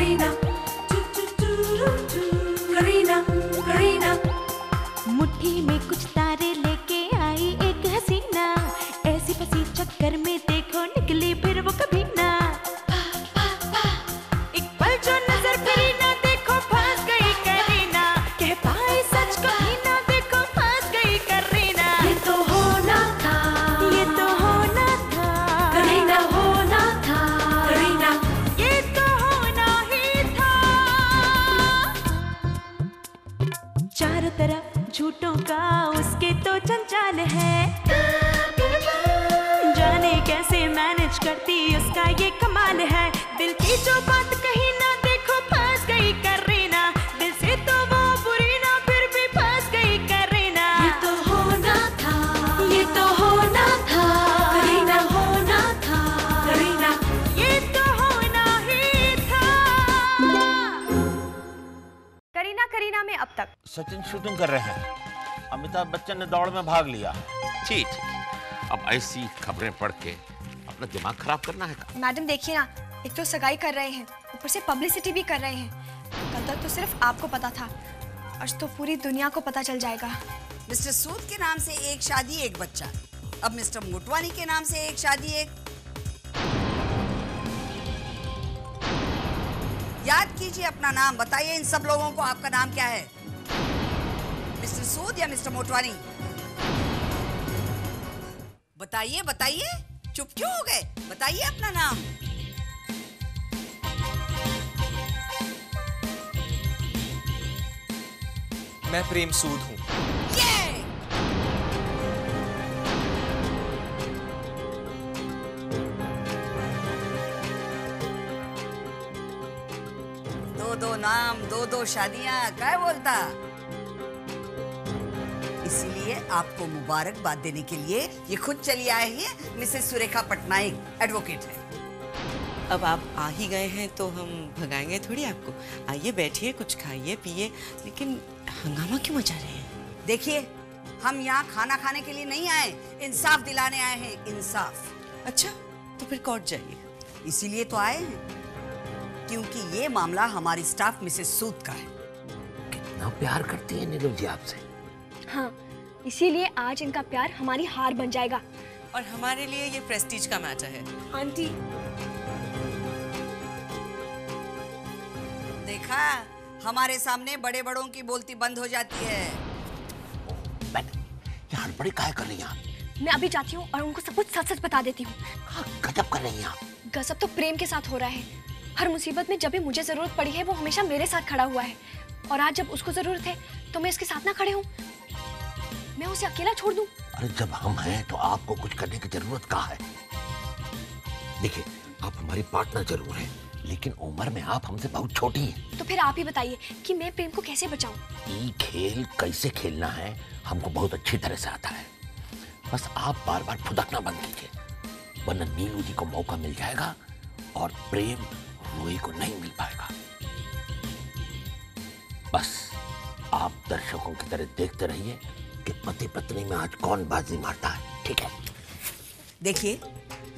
करीना, करीना, करीना। मुट्ठी में कुछ तारे लेके आई एक हसीना, ऐसी फंसी चक्कर में देखो निकली फिर वो कभी ना। एक पल जो नजर फिरी ना देखो फंस गई करीना, कह पाई सच कभी ना देखो फंस गई करीना। ये तो होना था, ये तो होना था करीना, होना था करीना। ये तो होना ही था। चारों तरफ झूठों का उसके तो जंजाल है, जाने कैसे मैनेज करती उसका ये कमाल है। दिल की जो बात कही ना देखो फंस गई करीना, दिल से तो वो बुरी ना फिर भी फंस गई करीना। ये तो होना था, ये तो होना था करीना, होना था करीना। ये तो होना ही था। करीना करीना में अब तक सचिन शूटिंग कर रहे हैं, अमिताभ बच्चन ने दौड़ में भाग लिया। ठीक, अब ऐसी खबरें पढ़ के अपना दिमाग खराब करना है का? मैडम देखिए ना, एक तो सगाई कर रहे हैं, ऊपर से पब्लिसिटी भी कर रहे हैं। कल तक तो सिर्फ आपको पता था, आज तो पूरी दुनिया को पता चल जाएगा। मिस्टर सूद के नाम से एक शादी एक बच्चा, अब मिस्टर मोटवानी के नाम से एक शादी एक। याद कीजिए अपना नाम, बताइए इन सब लोगों को आपका नाम क्या है, मिस्टर सूद या मिस्टर मोटवानी? बताइए बताइए, चुप क्यों हो गए? बताइए अपना नाम। मैं प्रेम सूद हूँ। ये दो दो नाम, दो दो शादियां, क्या बोलता? इसीलिए आपको मुबारकबाद देने के लिए ये खुद चली आई है मिसेस सुरेखा पटनायक, एडवोकेट है। अब आप आ ही गए हैं तो हम भगाएंगे थोड़ी आपको। आइए बैठिए, कुछ खाइए पिए, लेकिन हंगामा क्यों मचा रहे हैं? देखिए, हम यहाँ खाना खाने के लिए नहीं आए, इंसाफ दिलाने आए हैं, इंसाफ। अच्छा, तो फिर कोर्ट जाइए। इसीलिए तो आए हैं क्योंकि ये मामला हमारी स्टाफ मिसेस सूद का है। कितना प्यार करती है नीलू जी आपसे। हाँ, इसीलिए आज इनका प्यार हमारी हार बन जाएगा। और हमारे लिए ये प्रेस्टीज का मैटर है। आंटी, देखा, हमारे सामने बड़े बड़ों की बोलती बंद हो जाती है। ये हड़बड़ी काहे कर रही हैं आप? मैं अभी जाती हूँ और उनको सब कुछ सच सच बता देती हूँ। हाँ, गजब कर रही हैं आप। गजब तो प्रेम के साथ हो रहा है। हर मुसीबत में जब भी मुझे जरूरत पड़ी है वो हमेशा मेरे साथ खड़ा हुआ है, और आज जब उसको जरूरत है तो मैं इसके साथ ना खड़े हूँ। मैं उसे अकेला छोड़ दूँ? अरे जब हम हैं तो आपको कुछ करने की जरूरत कहाँ है? देखिए, आप हमारी पार्टनर जरूर हैं, लेकिन उम्र में आप हमसे बहुत छोटी हैं। तो फिर आप ही बताइए कि मैं प्रेम को कैसे बचाऊं? ये खेल कैसे खेलना है हमको बहुत अच्छी तरह से आता है। बस आप बार बार फुदकना बंद कीजिए, वरना नीलू जी को मौका मिल जाएगा और प्रेम रूही को नहीं मिल पाएगा। बस आप दर्शकों की तरह देखते रहिए कि पति पत्नी में आज कौन बाजी मारता है, ठीक है? देखिए,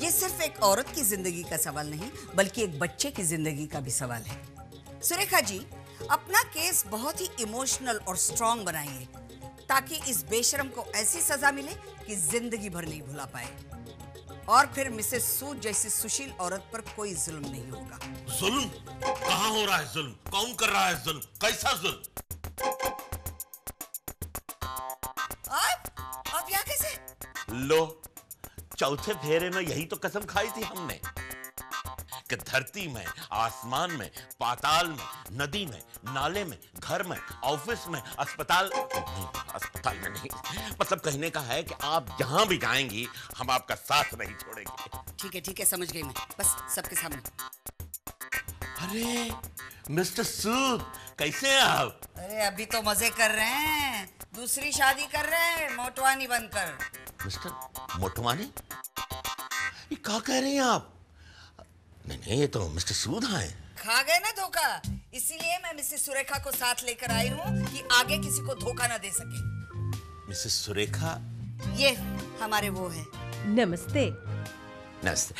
ये सिर्फ एक औरत की जिंदगी का सवाल नहीं, बल्कि एक बच्चे की जिंदगी का भी सवाल है। सुरेखा जी, अपना केस बहुत ही इमोशनल और स्ट्रॉन्ग बनाइए, ताकि इस बेशरम को ऐसी सजा मिले कि जिंदगी भर नहीं भुला पाए, और फिर मिसेस सूद जैसी सुशील औरत पर कोई जुल्म नहीं होगा। जुल्म? कहाँ हो रहा है जुल्म? कौन कर रहा है जुल्म? कैसा जुल्म? आप यहाँ कैसे? लो, चौथे फेरे में यही तो कसम खाई थी हमने कि धरती में, आसमान में, पाताल में, नदी में, नाले में, घर में, ऑफिस में, अस्पताल नहीं, अस्पताल में नहीं, मतलब कहने का है कि आप जहां भी जाएंगी हम आपका साथ नहीं छोड़ेंगे। ठीक है, समझ गई मैं, बस सबके सामने। अरे मिस्टर सूद, कैसे हैं आप? अरे अभी तो मजे कर रहे हैं, दूसरी शादी कर रहे हैं मोटवानी बनकर। मिस्टर मोटवानी? ये क्या कह रही हैं आप? नहीं, ये तो मिस्टर सूद हैं। खा गए ना धोखा, इसीलिए मैं मिसेस सुरेखा को साथ लेकर आई हूँ कि आगे किसी को धोखा ना दे सके। मिसेस सुरेखा? ये हमारे वो है। नमस्ते। नमस्ते।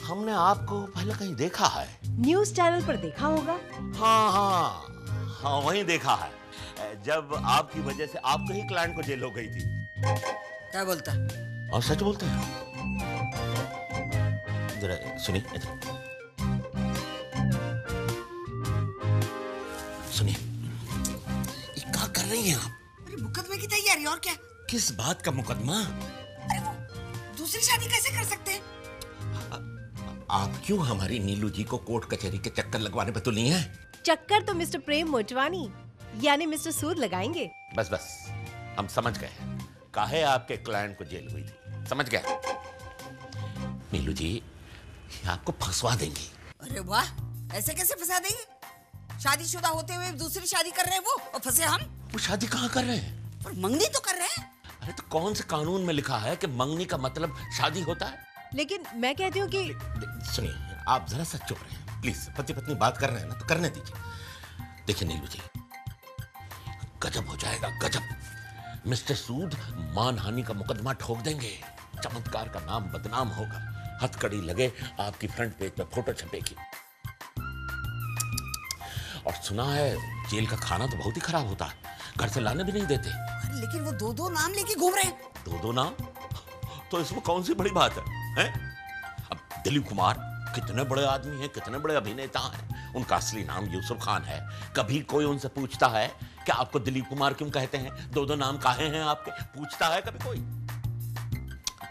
हमने आपको पहले कहीं देखा है। न्यूज चैनल पर देखा होगा। हाँ हाँ हाँ, वहीं देखा है, जब आपकी वजह से आपके ही क्लाइंट को जेल हो गई थी। क्या बोलता? और सच बोलते हैं। जरा सुनिए, सुनिए, ये क्या कर रही हैं आप? अरे मुकदमे की तैयारी, और क्या? किस बात का मुकदमा? अरे वो दूसरी शादी कैसे कर सकते हैं? आप क्यों हमारी नीलू जी को कोर्ट कचहरी के चक्कर लगवाने पे तुली हैं? चक्कर तो मिस्टर प्रेम मोटवानी यानी मिस्टर सूद लगाएंगे। बस बस, हम समझ गए काहे आपके क्लाइंट को जेल हुई थी, समझ गए। नीलू जी ये आपको फंसवा देंगी। अरे वाह, ऐसे कैसे फंसा देंगे? शादीशुदा होते हुए दूसरी शादी कर रहे हैं वो, और फंसे हम। वो शादी कहाँ कर रहे हैं? और मंगनी तो कर रहे हैं। अरे तो कौन से कानून में लिखा है कि मंगनी का मतलब शादी होता है? लेकिन मैं कहती हूँ कि सुनिए, आप जरा सा चुप रहे प्लीज। पति पत्नी बात कर रहे हैं ना, तो करने दीजिए। देखिए नीलू जी, गजब हो जाएगा, गजब। मिस्टर सूद मानहानि का मुकदमा ठोक देंगे, चमत्कार का नाम बदनाम होगा, हथकड़ी लगे आपकी फ्रंट पेज पे फोटो छपेगी। और सुना है जेल का खाना तो बहुत ही खराब होता है, घर से लाने भी नहीं देते। लेकिन वो दो दो नाम लेके घूम रहे हैं। दो नाम? तो इसमें कौन सी बड़ी बात है, हैं? अब दिलीप कुमार कितने बड़े आदमी हैं, कितने बड़े अभिनेता हैं, उनका असली नाम यूसुफ खान है। कभी कोई उनसे पूछता है कि आपको दिलीप कुमार क्यों कहते हैं, दो नाम काहे हैं आपके? पूछता है कभी कोई?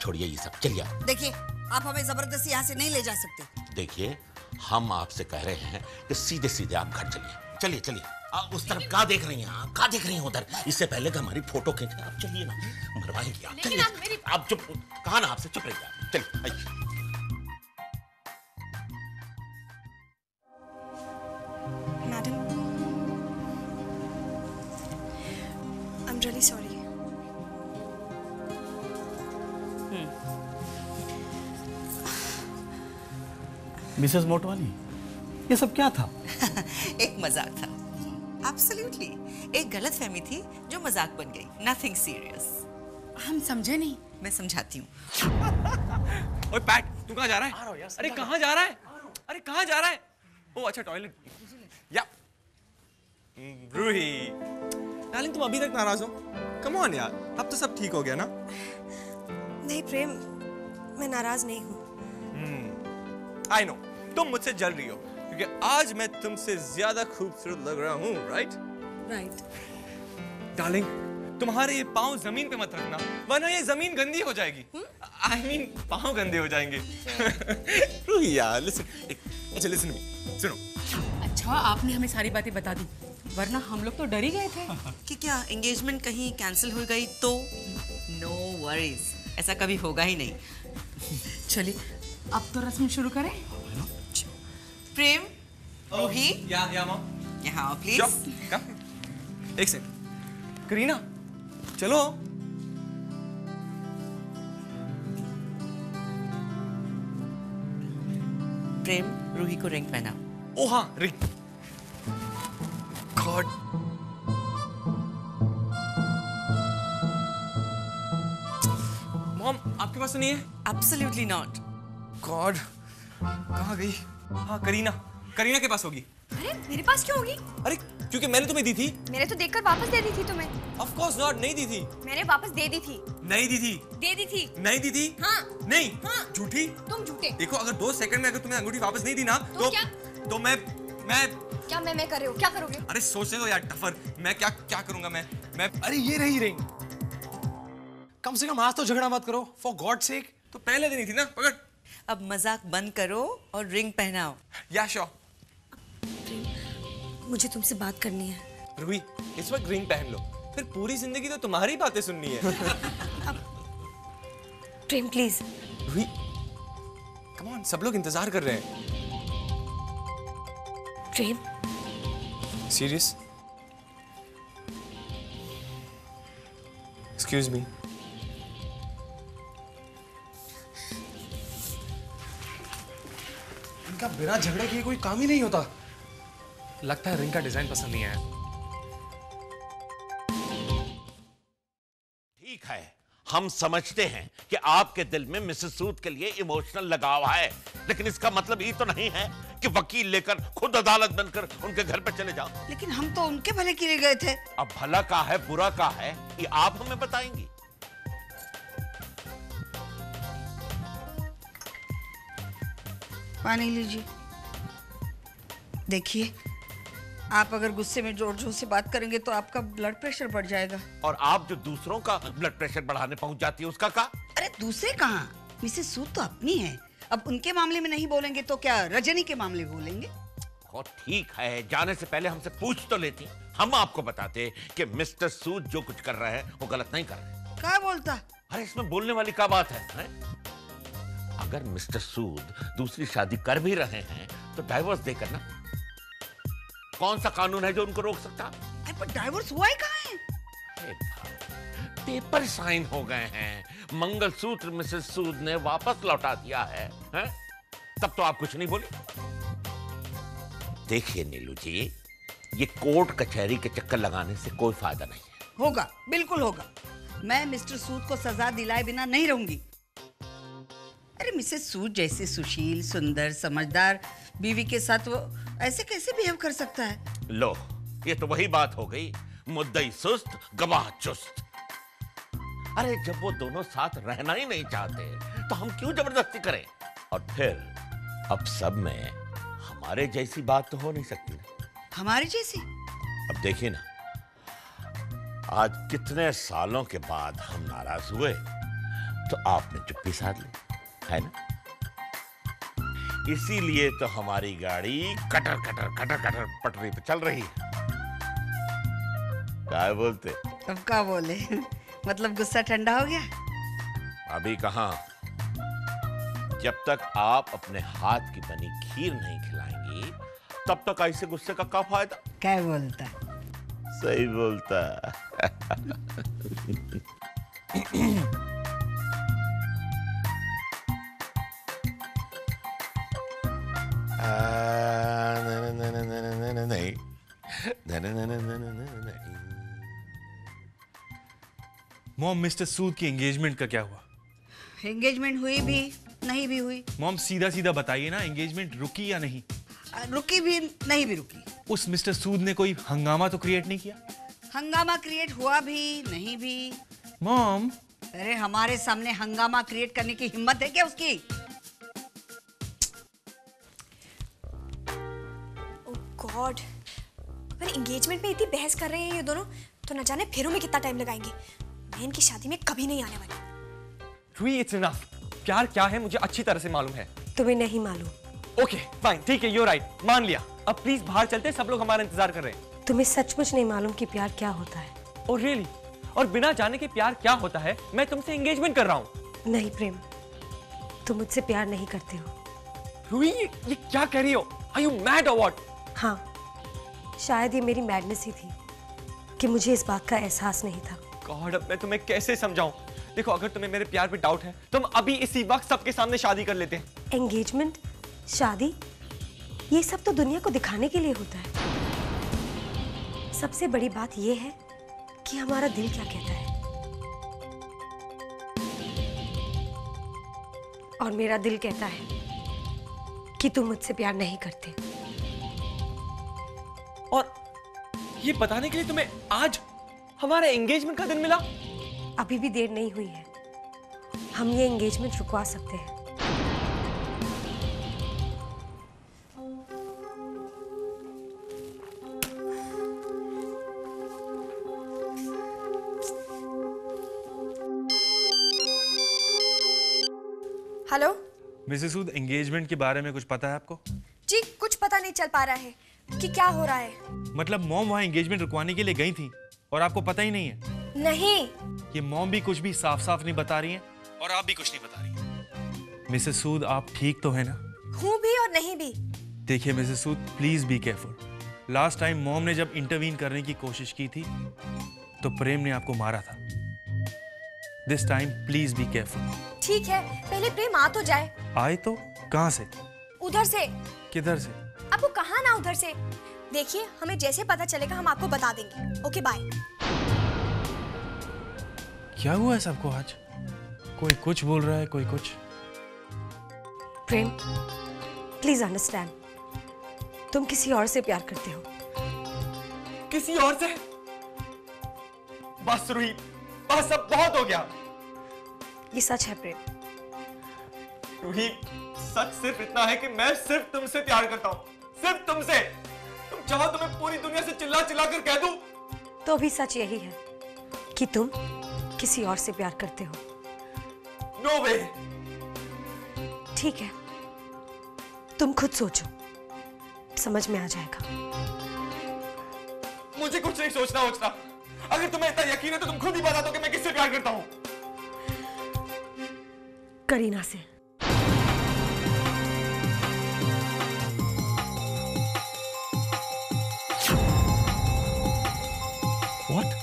छोड़िए ये सब, चलिए। देखिए, आप हमें जबरदस्ती यहाँ से नहीं ले जा सकते। देखिए, हम आपसे कह रहे हैं कि सीधे सीधे आप घर चलिए। चलिए चलिए। उस तरफ क्या देख रही हैं आप? क्या देख रही हैं उधर? इससे पहले कि हमारी फोटो खींचे, आप चलिए ना, मरवाएंगे आप। चलिए आप चुप, कहा ना आपसे, चुप रहिए। चलिए आइए। Madam, I am really sorry. Mrs Motwani, ये सब क्या था? एक मजाक था। एब्सोल्युटली, एक गलतफहमी थी जो मजाक बन गई। Nothing serious. हम समझे नहीं। मैं समझाती हूँ। ओए पैट, तू कहाँ जा रहा है? अरे कहाँ जा रहा है? अरे कहाँ जा रहा है? ओ अच्छा, टॉयलेट। या रूही, डार्लिंग तुम अभी तक नाराज हो? कम ऑन यार, अब तो सब ठीक हो गया ना? नहीं प्रेम, मैं नाराज नहीं हूँ। आई नो, तुम मुझसे जल रही हो क्योंकि आज मैं तुमसे ज्यादा खूबसूरत लग रहा हूँ, राइट? राइट। डार्लिंग, तुम्हारे ये पाँव जमीन पे मत रखना, वरना ये जमीन गंदी हो जाएगी। I mean, पाँव गंदे हो जाएंगे। रूही यार, लिसन, अच्छा लिसन, सुनो। अच्छा, आपने हमें सारी बातें बता दी, वरना हम लोग तो डर ही गए थे कि क्या एंगेजमेंट कहीं कैंसिल हो गई तो? नो वरीज, ऐसा कभी होगा ही नहीं। चलिए, अब तो रस्म शुरू करें। प्रेम, रूही, या मॉम, यहाँ प्लीज। कम, एक सेकंड। करीना, चलो। प्रेम, रूही को रिंग पहना। ओ हाँ, रिंग। गॉड, मॉम आपके पास तो नहीं है? Absolutely not. गॉड, कहाँ गई? हाँ, करीना के पास होगी। अरे मेरे पास क्यों होगी? अरे क्योंकि मैंने तुम्हें दी थी। मैंने तो देखकर वापस दे दी थी तुम्हें। ऑफ कोर्स नॉट, नहीं दी थी। मैंने वापस दे दी थी। नहीं दी थी। दे दी थी। नहीं दी थी। हाँ। नहीं। हाँ। झूठी। तुम झूठे। देखो, अगर 2 सेकंड में अगर तुम्हें अंगूठी वापस नहीं दी ना, तो क्या? तो मैं क्या मैं कर रहे हो? क्या करोगे? अरे सोचने दो यार टफर, मैं क्या करूंगा मैं। अरे ये रही रिंग। कम से कम आज तो झगड़ा मत करो, फॉर गॉड सेक। तो पहले देनी थी ना, पकड़। अब मजाक बंद करो और रिंग पहनाओ। या श्योर। मुझे तुमसे बात करनी है। रूही, इस वक्त रिंग पहन लो, फिर पूरी जिंदगी तो तुम्हारी बातें सुननी है। प्रेम प्लीज। रूही, कम ऑन, सब लोग इंतजार कर रहे हैं। प्रेम, सीरियस? Excuse me. इनका बिना झगड़े किए कोई काम ही नहीं होता। लगता है रिंग का डिजाइन पसंद नहीं आया। ठीक है, हम समझते हैं कि आपके दिल में मिसेस सूद के लिए इमोशनल लगाव है, लेकिन इसका मतलब ये तो नहीं है कि वकील लेकर खुद अदालत बनकर उनके घर पर चले जाओ। लेकिन हम तो उनके भले के लिए गए थे। अब भला का है बुरा का है ये आप हमें बताएंगी। पानी लीजिए। देखिए, आप अगर गुस्से में जोर जोर से बात करेंगे तो आपका ब्लड प्रेशर बढ़ जाएगा। और आप जो दूसरों का ब्लड प्रेशर बढ़ाने पहुंच जाती है उसका क्या? अरे दूसरे कहाँ, मिसेस सूद तो अपनी है। अब उनके मामले में नहीं बोलेंगे तो क्या रजनी के मामले बोलेंगे? ठीक है, जाने से पहले हमसे पूछ तो लेती, हम आपको बताते कि मिस्टर सूद जो कुछ कर रहे हैं वो गलत नहीं कर रहे। क्या बोलता? अरे इसमें बोलने वाली क्या बात है? अगर मिस्टर सूद दूसरी शादी कर भी रहे हैं तो डाइवोर्स देकर ना, कौन सा कानून है जो उनको रोक सकता? पर डाइवोर्स हुआ ही कहाँ है? पेपर साइन हो गए हैं, मंगलसूत्र मिसेस सूद ने वापस लौटा दिया है, हैं? तब तो आप कुछ नहीं बोले। देखिए नीलू जी, ये कोर्ट कचहरी के चक्कर लगाने से कोई फायदा नहीं है। होगा, बिल्कुल होगा। मैं मिस्टर सूद को सजा दिलाए बिना नहीं रहूंगी। अरे मिसेस सूद जैसे सुशील, सुंदर, समझदार बीवी के साथ वो ऐसे कैसे बिहेव कर सकता है? लो, ये तो वही बात हो गई, मुद्दई सुस्त गवाह चुस्त। अरे जब वो दोनों साथ रहना ही नहीं चाहते तो हम क्यों जबरदस्ती करें? और फिर अब सब में हमारे जैसी बात तो हो नहीं सकती ना। हमारे जैसी? अब देखिए ना, आज कितने सालों के बाद हम नाराज हुए तो आपने चुप्पी साध ली, है ना? इसीलिए तो हमारी गाड़ी कटर कटर कटर कटर पटरी पे चल रही है। क्या बोलते? अब क्या बोले? मतलब गुस्सा ठंडा हो गया? अभी कहां। जब तक आप अपने हाथ की बनी खीर नहीं खिलाएंगी तब तक ऐसे गुस्से का क्या फायदा? क्या बोलता? सही बोलता। मॉम, मिस्टर सूद की एंगेजमेंट का क्या हुआ? एंगेजमेंट हुई भी नहीं भी हुई। मॉम सीधा सीधा बताइए ना, एंगेजमेंट रुकी या नहीं? रुकी भी नहीं भी रुकी। उस मिस्टर सूद ने कोई हंगामा तो क्रिएट नहीं किया? हंगामा क्रिएट हुआ भी नहीं भी। मॉम, अरे हमारे सामने हंगामा क्रिएट करने की हिम्मत है क्या उसकी? ओह गॉड, अगर एंगेजमेंट में इतनी बहस कर रहे हैं ये दोनों तो न जाने फेरों में कितना टाइम लगाएंगे। मैं इनकी शादी में कभी नहीं आने वाली। Ruhi, it's enough. प्यार क्या है मुझे अच्छी तरह से मालूम है। तुम्हें नहीं मालूम? ओके फाइन, ठीक है, you're right, मान लिया। अब प्लीज बाहर चलते हैं, सब लोग हमारा इंतजार कर रहे हैं। तुम्हें सचमुच नहीं मालूम कि प्यार क्या होता है? Oh really? और बिना जाने के प्यार क्या होता है मैं तुमसे एंगेजमेंट कर रहा हूँ। नहीं प्रेम, तुम मुझसे प्यार नहीं करते हो। रूही, ये क्या कह रही हो? Are you mad or what? हाँ, शायद ये मेरी मैडनेस ही थी कि मुझे इस बात का एहसास नहीं था। गॉड, अब मैं तुम्हें कैसे समझाऊं? देखो, अगर तुम्हें मेरे प्यार पे डाउट है तो हम अभी इसी वक्त सबके सामने शादी कर लेते हैं। एंगेजमेंट, शादी, ये सब तो दुनिया को दिखाने के लिए होता है। सबसे बड़ी बात ये है कि हमारा दिल क्या कहता है। और मेरा दिल कहता है कि तुम मुझसे प्यार नहीं करते। और ये बताने के लिए तुम्हें आज हमारा एंगेजमेंट का दिन मिला? अभी भी देर नहीं हुई है, हम ये एंगेजमेंट रुकवा सकते हैं। हेलो मिसेस सूद, एंगेजमेंट के बारे में कुछ पता है आपको? जी, कुछ पता नहीं चल पा रहा है कि क्या हो रहा है। मतलब मॉम वहाँ एंगेजमेंट रुकवाने के लिए गई थी और आपको पता ही नहीं है? नहीं। ये मॉम भी कुछ भी साफ साफ नहीं बता रही हैं और आप भी कुछ नहीं बता रही हैं। मिसेस सूद, आप ठीक तो है ना? हूँ भी और नहीं भी। देखिए Mrs Sood, please be careful. Last time mom ने जब इंटरवीन करने की कोशिश की थी तो प्रेम ने आपको मारा था। This time please be careful. ठीक है, पहले प्रेम आ तो जाए। आए तो? कहाँ से? उधर से। किधर से? अब वो कहाँ ना उधर से। देखिए, हमें जैसे पता चलेगा हम आपको बता देंगे। Okay bye. क्या हुआ है सबको आज? कोई कुछ बोल रहा है, कोई कुछ। प्रेम, प्लीज अंडरस्टैंड, तुम किसी और से प्यार करते हो। किसी और से? बस रूही, बस अब बहुत हो गया। ये सच है प्रेम। रूही, सच सिर्फ इतना है कि मैं सिर्फ तुमसे प्यार करता हूँ, सिर्फ तुमसे। तुम चाहो तो मैं पूरी दुनिया से चिल्ला चिल्ला कर कह दूं। तो भी सच यही है कि तुम किसी और से प्यार करते हो। नो वे। ठीक है, तुम खुद सोचो, समझ में आ जाएगा। मुझे कुछ नहीं सोचना वोचना। अगर तुम्हें इतना यकीन है तो तुम खुद ही बता दो कि मैं किससे प्यार करता हूँ। करीना से। What?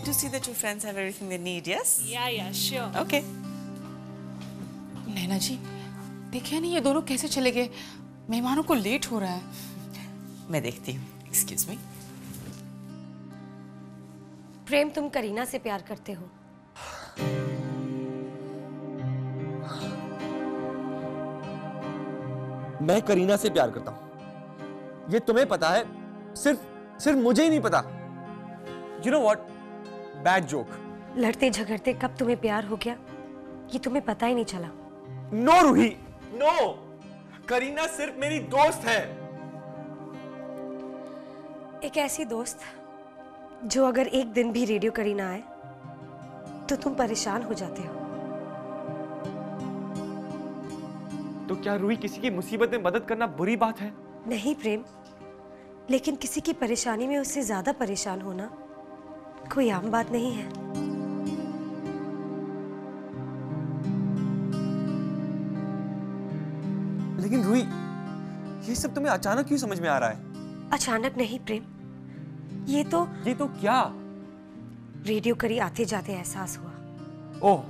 To see that your friends have everything they need, yes? Yeah, sure. Okay. नैना जी, देखिए नहीं ये दोनों कैसे चले गए? मेहमानों को लेट हो रहा है। मैं देखती हूँ। Excuse me. प्रेम, तुम करीना से प्यार करते हो। मैं करीना से प्यार करता हूँ। ये तुम्हें पता है, सिर्फ मुझे ही नहीं पता। You know what? Bad joke. लड़ते झगड़ते कब तुम्हें प्यार हो गया, ये तुम्हें पता ही नहीं चला। No Ruhi, no. करीना सिर्फ मेरी दोस्त है। एक ऐसी दोस्त जो अगर एक दिन भी रेडियो करीना आए तो तुम परेशान हो जाते हो। तो क्या रूही, किसी की मुसीबत में मदद करना बुरी बात है? नहीं प्रेम, लेकिन किसी की परेशानी में उससे ज्यादा परेशान होना कोई आम बात नहीं है। लेकिन रूही, ये सब तुम्हें अचानक क्यों समझ में आ रहा है? अचानक नहीं प्रेम, ये तो क्या? रेडियो करी आते जाते एहसास हुआ। ओह,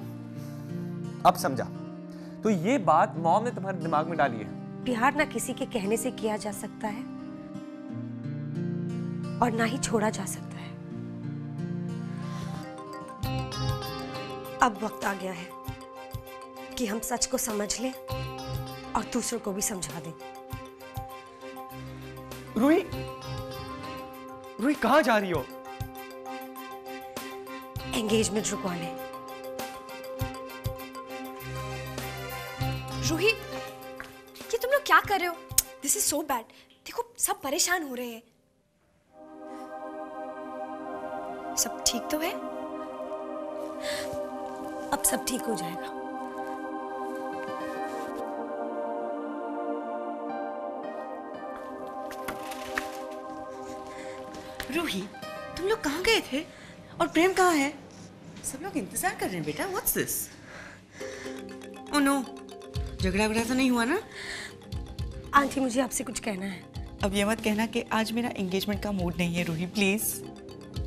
अब समझा। तो ये बात मॉम ने तुम्हारे दिमाग में डाली है। प्यार ना किसी के कहने से किया जा सकता है और ना ही छोड़ा जा सकता है। अब वक्त आ गया है कि हम सच को समझ लें और दूसरों को भी समझा दें। रूही, कहाँ जा रही हो? एंगेजमेंट रुकवाने। रूही, ये तुम लोग क्या कर रहे हो? This is so bad. देखो सब परेशान हो रहे हैं। सब ठीक तो है? अब सब ठीक हो जाएगा। रूही, तुम लोग कहाँ गए थे? और प्रेम कहाँ है? सब लोग इंतजार कर रहे हैं बेटा। What's this? Oh no, झगड़ा तो नहीं हुआ ना? आंटी, मुझे आपसे कुछ कहना है। अब ये मत कहना कि आज मेरा एंगेजमेंट का मूड नहीं है रूही, प्लीज।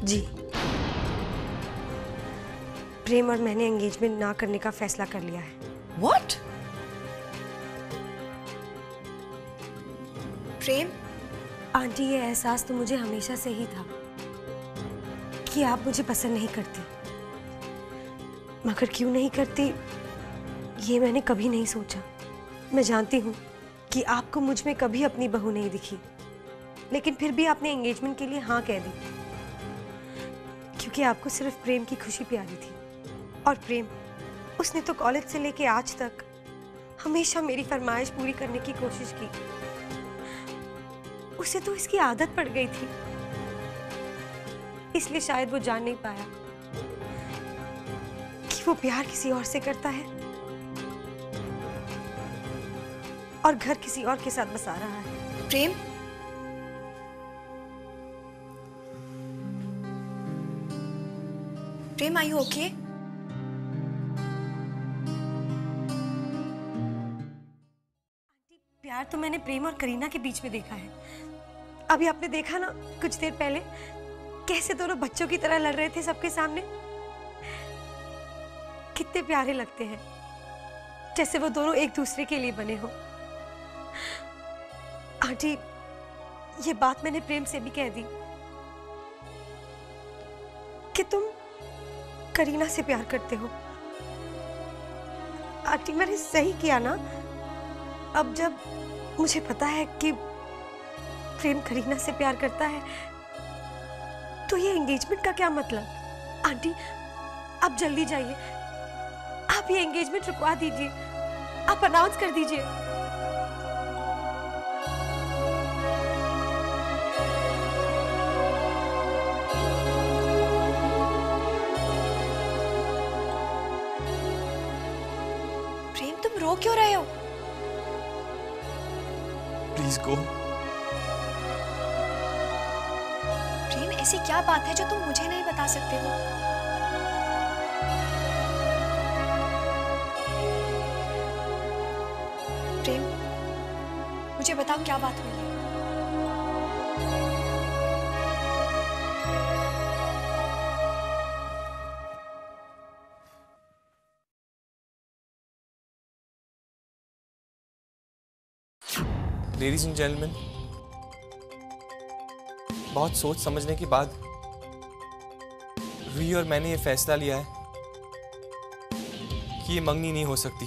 जी, प्रेम और मैंने एंगेजमेंट ना करने का फैसला कर लिया है। What? प्रेम, आंटी, ये एहसास तो मुझे हमेशा से ही था कि आप मुझे पसंद नहीं करती, मगर क्यों नहीं करती ये मैंने कभी नहीं सोचा। मैं जानती हूँ कि आपको मुझ में कभी अपनी बहू नहीं दिखी, लेकिन फिर भी आपने एंगेजमेंट के लिए हाँ कह दी क्योंकि आपको सिर्फ प्रेम की खुशी प्यारी थी। और प्रेम, उसने तो कॉलेज से लेके आज तक हमेशा मेरी फरमाइश पूरी करने की कोशिश की। उसे तो इसकी आदत पड़ गई थी, इसलिए शायद वो जान नहीं पाया कि वो प्यार किसी और से करता है और घर किसी और के साथ बसा रहा है। प्रेम, प्रेम, आर यू ओके? प्यार तो मैंने प्रेम और करीना के बीच में देखा है। अभी आपने देखा ना कुछ देर पहले कैसे दोनों बच्चों की तरह लड़ रहे थे सबके सामने। कितने प्यारे लगते हैं, जैसे वो दोनों एक दूसरे के लिए बने हो। आंटी, ये बात मैंने प्रेम से भी कह दी कि तुम करीना से प्यार करते हो आंटी मैंने सही किया ना। अब जब मुझे पता है कि प्रेम करीना से प्यार करता है तो ये एंगेजमेंट का क्या मतलब। आंटी आप जल्दी जाइए, आप ये एंगेजमेंट रुकवा दीजिए, आप अनाउंस कर दीजिए। प्रेम तुम रो क्यों रहे हो? Please go. प्रेम ऐसी क्या बात है जो तुम मुझे नहीं बता सकते हो? प्रेम मुझे बताओ क्या बात हुई है? लेडीज एंड जेंटलमैन, बहुत सोच समझने के बाद रूही और मैंने ये फैसला लिया है कि ये मंगनी नहीं हो सकती।